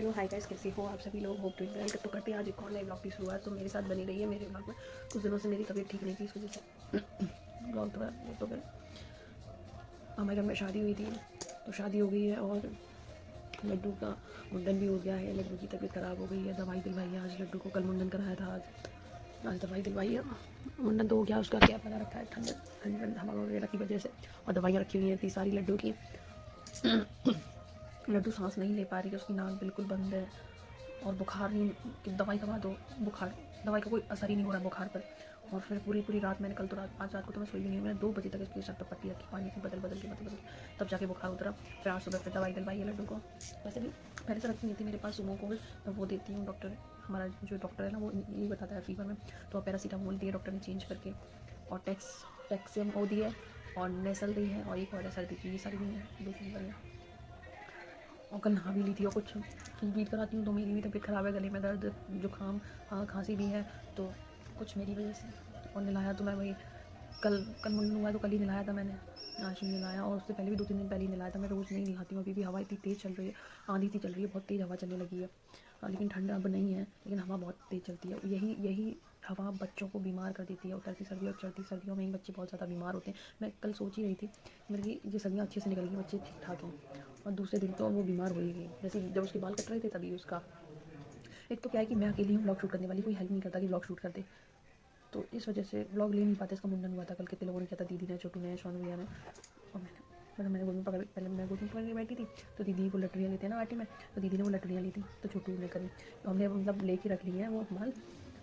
Hello hi guys, कैसे हो आप सभी लोग? Hope doing well. तो करते हैं आज एक और नए ब्लॉग की शुरुआत। तो मेरे साथ बनी रही है मेरे ब्लॉग में। कुछ दिनों से मेरी तबीयत ठीक नहीं थी, इस वजह से ब्लॉग थोड़ा लेट हो गया। हमारे घर में शादी हुई थी, तो शादी हो गई है और लड्डू का मुंडन भी हो गया है। लड्डू की तबीयत ख़राब हो गई है, दवाई दिलवाई है आज लड्डू को। कल मुंडन कराया था, आज दवाई दिलवाई है। मुंडन तो हो गया, उसका क्या पता रखा है ठंड हवा वगैरह की वजह से, और दवाइयाँ रखी हुई हैं इतनी सारी लड्डू की। लड्डू सांस नहीं ले पा रही है, उसकी नाक बिल्कुल बंद है और बुखार नहीं कि दवाई दवा दो, बुखार दवाई का कोई असर ही नहीं हो रहा बुखार पर। और फिर पूरी रात मैंने आज रात को तो मैं सोई भी नहीं हूँ। मैंने 2 बजे तक इसके सर पर पट्टी रखी, पानी की बदल के तब जाके बुखार उतरा। फिर आज सुबह फिर दवाई दिलवाई है लड्डू को। वैसे भी पहले से रखी नहीं थी मेरे पास सुमो कोल्ड, मैं वो देती हूँ। डॉक्टर हमारा जो डॉक्टर है ना, वो यही बताता है फीवर में। तो पैरासीटामोल दिए डॉक्टर ने चेंज करके, और टैक्सियम ओ दी है, और नेसल दी है, और एक और है सर्दी की। ये सारी दी है 2-3 दवाइयाँ। और कल नहा भी ली थी। और कुछ रिपीट कराती हूँ तो मेरी भी तबीयत ख़राब है, गले में दर्द, जुकाम, खांसी भी है, तो कुछ मेरी वजह से। और नहलाया तो मैं वही कल मुंडन हुआ तो कल ही नहलाया था मैंने, आज नहीं नहलाया। और उससे पहले भी 2-3 दिन पहले ही नहलाया था। मैं रोज़ नहीं नहाती हूँ, अभी भी हवा इतनी तेज़ चल रही है, आंधी सी चल रही है, बहुत तेज़ हवा चलने लगी है। लेकिन ठंड अब नहीं है, लेकिन हवा बहुत तेज़ चलती है। यही हवा बच्चों को बीमार कर देती है। उतरती सर्दी और चढ़ती सर्दियों में ही बच्चे बहुत ज़्यादा बीमार होते हैं। मैं कल सोच ही रही थी मेरी ये सर्दियाँ अच्छे से निकल गई, बच्चे ठीक ठाक हैं, और दूसरे दिन तो वो बीमार हो ही गई। जैसे जब उसके बाल कट रहे थे तभी उसका, एक तो क्या है कि मैं अकेली हूँ ब्लॉग शूट करने वाली, कोई हेल्प नहीं करता कि ब्लॉग शूट कर दे, तो इस वजह से ब्लॉग ले नहीं पाते। इसका मुंडन हुआ था कल, कितने लोगों ने किया था, दीदी ने, छोटू ने, सोनू भैया ने, और मैंने गोद में पकड़, पहले मैं गोद में पकड़ के बैठी थी, तो दीदी को लटड़ियाँ लेते हैं ना आटे में, तो दीदी ने वो लटड़ियाँ ली थी, तो छोटू ने करी, तो हमने मतलब लेके रख ली हैं वो माल।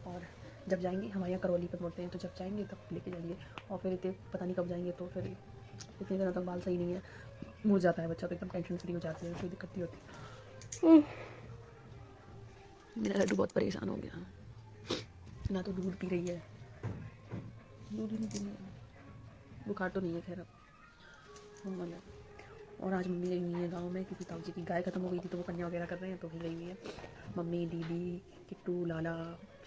और जब जाएंगे, हमारे यहाँ करौली पर मोड़ते हैं, तो जब जाएंगे तब लेके जाएंगे। और फिर इतने पता नहीं कब जाएंगे, तो फिर इतने दिनों तक बाल सही नहीं है, मुड़ जाता है बच्चा, तो एकदम टेंशन फ्री हो जाती है, कोई दिक्कत नहीं होती। मेरा लड्डू बहुत परेशान हो गया, ना तो दूध पी रही है, दूध ही नहीं पी रही है, बुखार तो नहीं है खैर अब मतलब। और आज मम्मी गई हुई है गांव में, क्योंकि ताऊ जी की गाय खत्म हो गई थी, तो वो कन्या वगैरह कर रहे हैं, तो वहीं गई हुई है मम्मी, दीदी, किट्टू, लाला,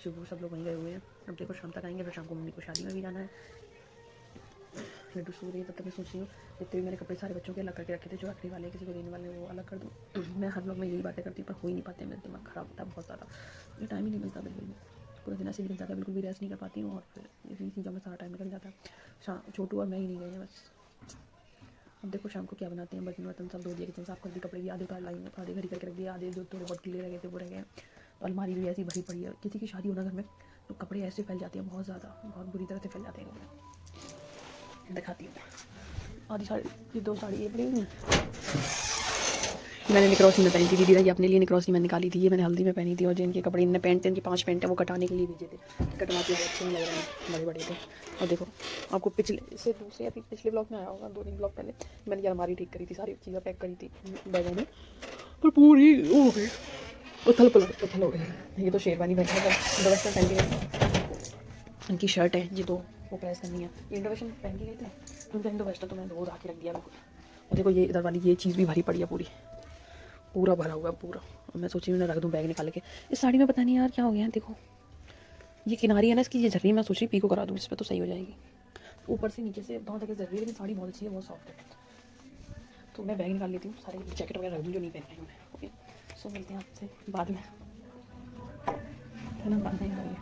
शुभू, सब लोग वहीं गए हुए हैं। अब देखो शाम तक आएंगे, फिर शाम को मम्मी को शादी में भी जाना है। लड्डू सो रही है, तब तक मैं सोच रही हूँ जितने भी मैंने कपड़े सारे बच्चों के अलग करके रखे थे, जो रखने वाले किसी को देने वाले वो अलग कर दूँ। मैं हर लोग में यही बातें करती हूँ, पर हो ही नहीं पाते, मेरा दिमाग ख़राब होता है बहुत ज़्यादा, ये टाइम ही नहीं मिलता बिल्कुल भी। पूरा दिन ऐसे निकल जाता है, बिल्कुल भी रेस्ट नहीं कर पाती हूँ, और फिर इसी चीज़ों में सारा टाइम निकल जाता है। छोटू और मैं ही नहीं गए हैं बस। अब देखो शाम को क्या बनाते हैं। बर्तन वर्तन सब धो दिए, किचन साफ कर दी, कपड़े भी आधे उतार लाई, आधे घड़ी करके रख दिए, आधे जो थोड़े बहुत गीले रह गए थे वो रह गए। तो अलमारी भी ऐसी भरी पड़ी है। किसी की शादी होना घर में तो कपड़े ऐसे फैल जाते हैं, बहुत ज़्यादा, बहुत बुरी तरह से फैल जाते हैं कपड़े। दिखाती हूँ आधी साड़ी, ये 2 साड़ी ये पड़ी हुई मैंने निकरोसी में पहनी थी, दीदी ने ये अपने लिए निकरोसी में निकाली थी, ये मैंने हल्दी में पहनी थी। और जिनके कपड़े इनने पैंट, इनके 5 पैंट है, वो कटाने के लिए भेजे थे, कटवाते हुए अच्छे नहीं लग रहे हैं, बड़े बड़े थे। और देखो आपको पिछले ब्लॉग में आया होगा, 2-3 ब्लॉग पहले मैंने ये अलमारी ठीक करी थी, सारी चीज़ें पैक करी थी बैगों में, पर पूरी हो गई, उथल हो गई। ये तो शेरवानी पहन के इंडोवेस्टर्न पहन के गए, इनकी शर्ट है ये, तो वो प्रेस करनी है। ये इंडोवेस्टर्न पहन के गए थे, उनका इंडोवेस्टर्न तो मैंने रोज आके रख दिया बिल्कुल। और देखो ये इधर वाली ये चीज़ भी भरी पड़ी है, पूरा भरा हुआ है पूरा। और मैं सोची मैं रख दूँ बैग निकाल के। इस साड़ी में पता नहीं यार क्या हो गया है, देखो ये किनारी है ना इसकी, ये झर्री, मैं सोच रही पीको करा दूँ इस पर तो सही हो जाएगी। ऊपर से नीचे से बहुत तक जरूरी है, लेकिन साड़ी बहुत अच्छी है, बहुत सॉफ्ट है। तो मैं बैग निकाल लेती हूँ, सारे जैकेट वगैरह रख दूँ जो नहीं पहन रही हूँ मैं। ओके, सो मिलते हैं आपसे बाद में, है ना, बाद में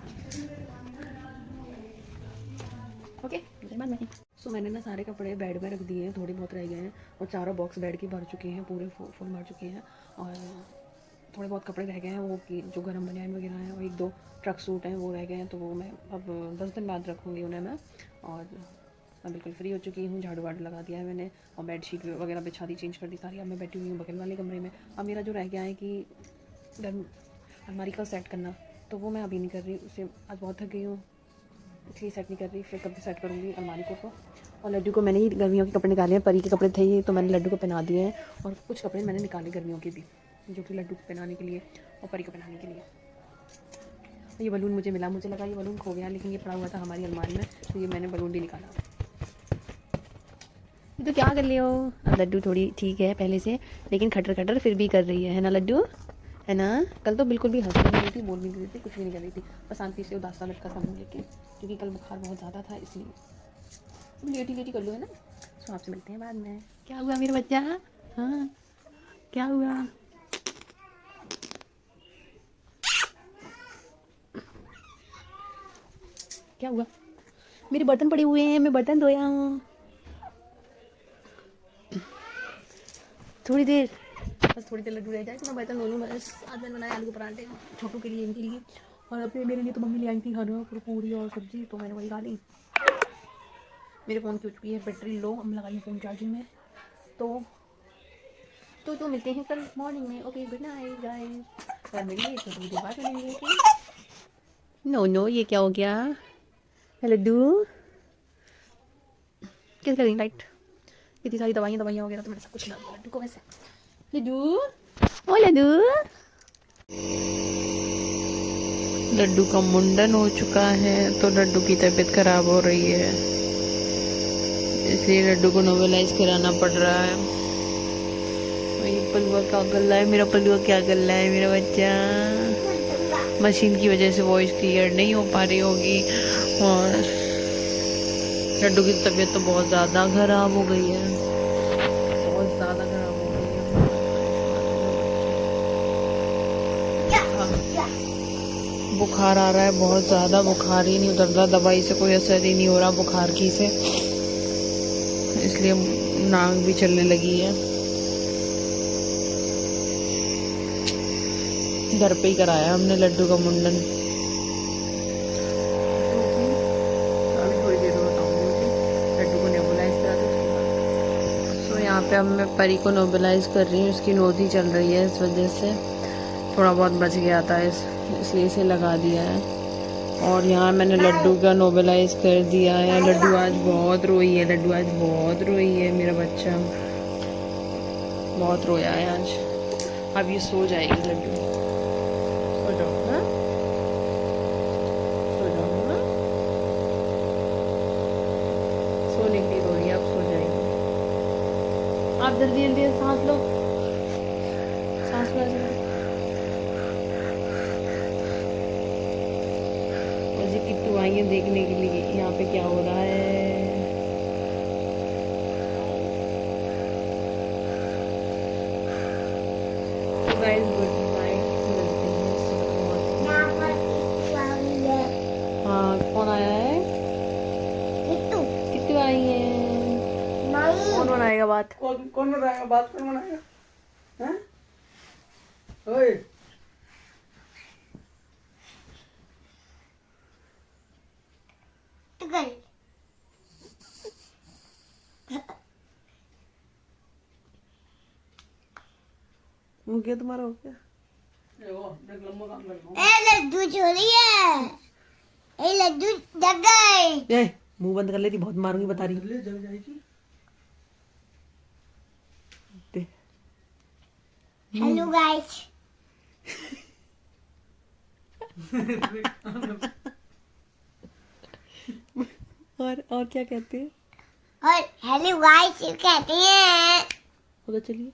ओके बाद में। सो मैंने ना सारे कपड़े बेड में रख दिए हैं, थोड़े बहुत रह गए हैं, और चारों बॉक्स बेड के भर चुके हैं, पूरे फुल भर चुके हैं। और थोड़े बहुत कपड़े रह गए हैं वो कि जो गर्म बनियान वगैरह हैं, और 1-2 ट्रक सूट हैं वो रह गए हैं, तो वो मैं अब 10 दिन बाद रखूँगी उन्हें मैं। और मैं बिल्कुल फ्री हो चुकी हूँ, झाड़ू वाड़ू लगा दिया है मैंने, और बेडशीट वगैरह बिछा दी, चेंज कर दी सारी। अब मैं बैठी हुई हूँ बगल वाले कमरे में। अब मेरा जो रह गया है कि गर्म अलमारी का सेट करना, तो वो मैं अभी नहीं कर रही, उसे आज बहुत थक गई हूँ इसलिए सेट नहीं कर रही, फिर कभी सेट करूँगी अलमारी को। और लड्डू को मैंने ही गर्मियों के कपड़े निकाले हैं, परी के कपड़े थे ये, तो मैंने लड्डू को पहना दिए हैं। और कुछ कपड़े मैंने निकाले गर्मियों के भी, जो कि लड्डू को पहनाने के लिए और परी को पहनाने के लिए। ये बलून मुझे मिला, मुझे लगा ये बलून खो गया, लेकिन ये पड़ा हुआ था हमारी अलमारी में, तो ये मैंने बलून भी निकाला। ये तो क्या कर रही हो? अब लड्डू थोड़ी ठीक है पहले से, लेकिन खटर खटर फिर भी कर रही है ना लड्डू, है ना? कल तो बिल्कुल भी हंस नहीं रही थी, बोल भी नहीं रही थी, कुछ भी नहीं कर रही थी, बस शांति से उदास सा लटका था मुँह लेके, क्योंकि कल बुखार बहुत ज़्यादा था इसलिए। लेटी कर लो, है ना? सो आपसे मिलते हैं बाद में। क्या हुआ मेरा बच्चा? हाँ क्या हुआ? क्या हुआ? मेरे बर्तन पड़े हुए हैं, मैं बर्तन धोया हूँ। थोड़ी देर, बस थोड़ी देर लड्डू रह जाए तो मैं बर्तन धो लूँ बस। आज मैंने बनाए आलू के पराठे छोटू के लिए, इनके लिए, और अपने मेरे लिए तो मम्मी ले आई थी खाना पूरी और सब्जी, तो मैंने वही खा ली। मेरे फ़ोन की हो चुकी है बैटरी लो, हम लगाइए फ़ोन चार्जिंग में। तो मिलते हैं कल मॉर्निंग में। Okay, good night guys. और मेरी छोटी वीडियो बात मिलेंगे। नो, ये क्या हो गया लड्डू? कैसे लगी लाइट? इतनी सारी दवाइयाँ वगैरह तो मैंने सब कुछ खिला दिया लड्डू को। वैसे लड्डू का मुंडन हो चुका है, तो लड्डू की तबीयत खराब हो रही है, इसलिए लड्डू को नोवेलाइज कराना पड़ रहा है। ये पलुआ क्या गल रहा है, मेरा पलुआ क्या गल रहा है, मेरा बच्चा। मशीन की वजह से वॉइस क्लियर नहीं हो पा रही होगी, और लड्डू की तबीयत तो बहुत ज़्यादा खराब हो गई है, बहुत ज़्यादा खराब हो गई है। बुखार आ रहा है बहुत ज़्यादा, बुखार ही नहीं उतरता, दवाई से कोई असर ही नहीं हो रहा बुखार की से, इसलिए नाक भी चलने लगी है। घर पे ही कराया हमने लड्डू का मुंडन। अभी थोड़ी देर में बताऊंगी लड्डू को नेबुलाइज करा दो। तो यहाँ पे अब मैं परी को नेबुलाइज कर रही हूँ, उसकी नोज़ ही चल रही है, इस वजह से थोड़ा बहुत बच गया था, इसलिए इसे लगा दिया है। और यहाँ मैंने लड्डू का नोबेलाइज कर दिया है। लड्डू आज बहुत रोई है, लड्डू आज बहुत रोई है, मेरा बच्चा बहुत रोया है आज। अब ये सो जाएगी लड्डू, सो जाओ, हाँ सो जाओ, हाँ सोने की रो रही है, अब सो जाएगी। आप जल्दी जल्दी सांस लो, सांस लो ऐसे। मुझे किट्टू आई है देखने के लिए यहाँ पे क्या हो रहा है। तो गाइस गुड नाइट, मिलते हैं। हाँ कौन आया है? किट्टू, किट्टू आई है। कौन बनाएगा बात? कौन बनाएगा बात? कौन बनाएगा? हैं? ओए हो गया तुम्हारा, हो गया? लड्डू चोरी है, लड्डू जग गए। मुंह बंद कर लेती, बहुत मारूंगी बता रही। ले जल जाएगी। हेलो गाइस, और क्या कहते हैं? और हेलो गाइस कहते हैं। पता चलिए।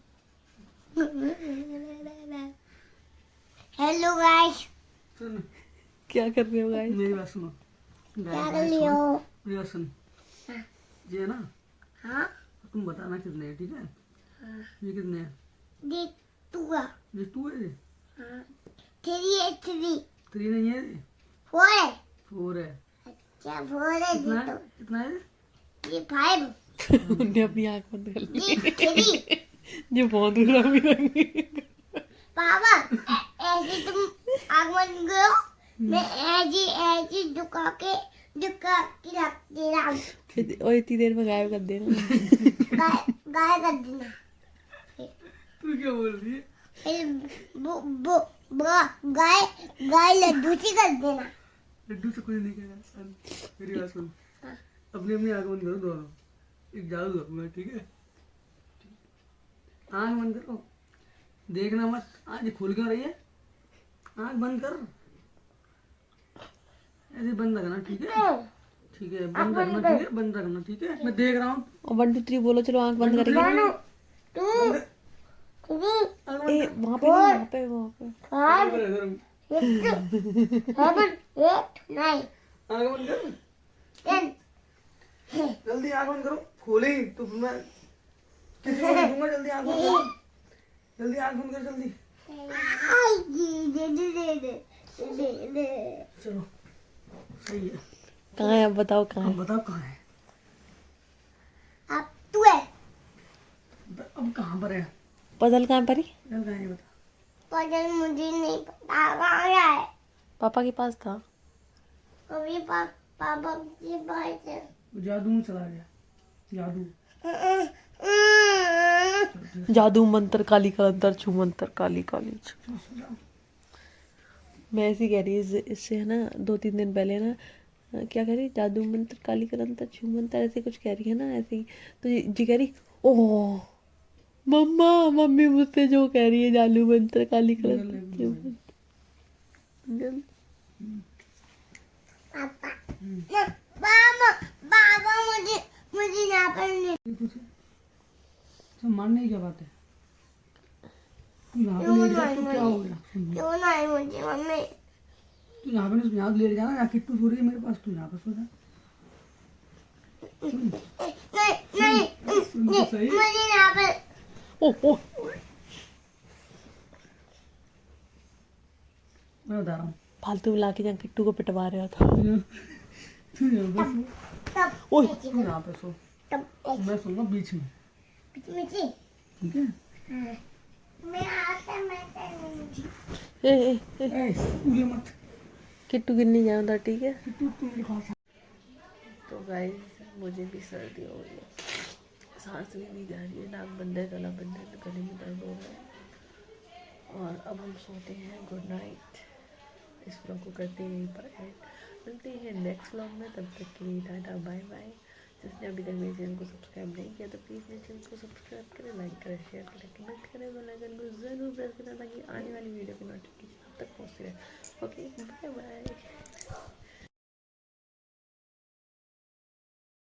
हेलो गाइस, सुन, क्या कर रहे हो गाइस? मेरी बात सुनो। क्या कर रही हो? मेरी बात सुन, ये है ना, हाँ तुम बताना कितने है, ठीक है? ये कितने हैं? देख तू का ये 2 है, हाँ 3 है, 3 नहीं है, 4 है। 4 है। क्या 4 है? कितना ये है? कितना है? ये 5, उनने अपनी आंख बंद कर ली। ये 3। ये बहुत बुरा भी लगी। पापा ऐसे तुम आग बंद करो, मैं ऐसे झुका के रख दे रहा हूँ। और इतनी देर में गायब कर देना। गाय कर देना। तू क्या बोल रही है? गाय लड्डू से कर देना। लड्डू से कुछ नहीं कहना। मेरी बात सुन, अपनी अपनी आंख बंद करो दोनों, एक जादू करूंगा, ठीक है? आंख बंद करो, देखना मत। आंख खोल क्यों रही है? आंख बंद कर, ऐसे बंद रखना, ठीक है? ठीक है, बंद रखना, ठीक है? बंद रखना, ठीक है? मैं देख रहा हूँ। और 1 2 3 बोलो, चलो आंख बंद करेंगे। वहाँ पे नहीं, वहाँ पे वहाँ पे। आंख बंद कर, जल्दी आंख बंद करो। खोले ही तो मैं किसी को नहीं दूंगा। जल्दी आंख बंद करो, जल्दी आंख बंद कर, जल्दी। चलो सही है, कहाँ है, अब बताओ कहाँ अब है। बताओ कहाँ है? अब तू है अब कहाँ पर है? पजल कहाँ पर ही? चल कहाँ है ये बता। पर मुझे नहीं पता कहाँ है। पापा के पास था। कभी पापा के पास है। वो जादू में चला गया। जादू। जादू मंत्र काली का अंतर छू मंत्र काली काली छू। चलो सो जाओ। मैं ऐसी कह रही इससे है ना 2-3 दिन पहले ना क्या कह रही, जादू मंत्र काली का अंतर छू मंत्र ऐसे कुछ कह रही है ना, ऐसे ही तो जी कह रही ओह मम्मा, मम्मी मुझसे जो कह रही है जादू मंत्र काली का गल- अंतर छू मंत्र। गल- पापा पापा पापा मुझे मुझे यहाँ पर नहीं। तुझे सब मानने की क्या बात है? तू यहाँ पे लेट जा तो क्या हो गया? सुन, क्यों नहीं मुझे मम्मी। तू यहाँ पे यहाँ लेट जाना। यहाँ किट्टू सो रही है मेरे पास, तू यहाँ पे सो जा। नहीं सुन तो सही। मुझे यहाँ पर ओह ओह मैं बता रहा हूँ। फालतू बुला के जहाँ किट्टू को पिटवा रहा था। तू यहाँ पे सो। तब ओए तू यहाँ पे सो। तब मैं सोऊंगा बीच में। मुझे ठीक है? मैं आता मैं ए ए ए ए, उड़े मत। किट्टू गिरने जाऊँ ठीक है। किट्टू तू मेरे पास आ। तो गाइस मुझे भी सर्दी हो गई है, सांस भी नहीं जा रही है, नाक बंद है, गला बंद है, गले में दर्द हो रहा है। और अब हम सोते हैं। Good night. इस व्लॉग को करते हैं यहीं पर एंड, मिलते हैं नेक्स्ट व्लॉग में। तब तक के लिए टाटा बाय बाय। जिसने अभी तक मेरे चैनल को सब्सक्राइब नहीं किया तो प्लीज़ मेरे चैनल को सब्सक्राइब करें, लाइक करें, शेयर करें, कमेंट करें, बेल आइकन को ज़रूर प्रेस करें ताकि आने वाली वीडियो की नोटिफिकेशन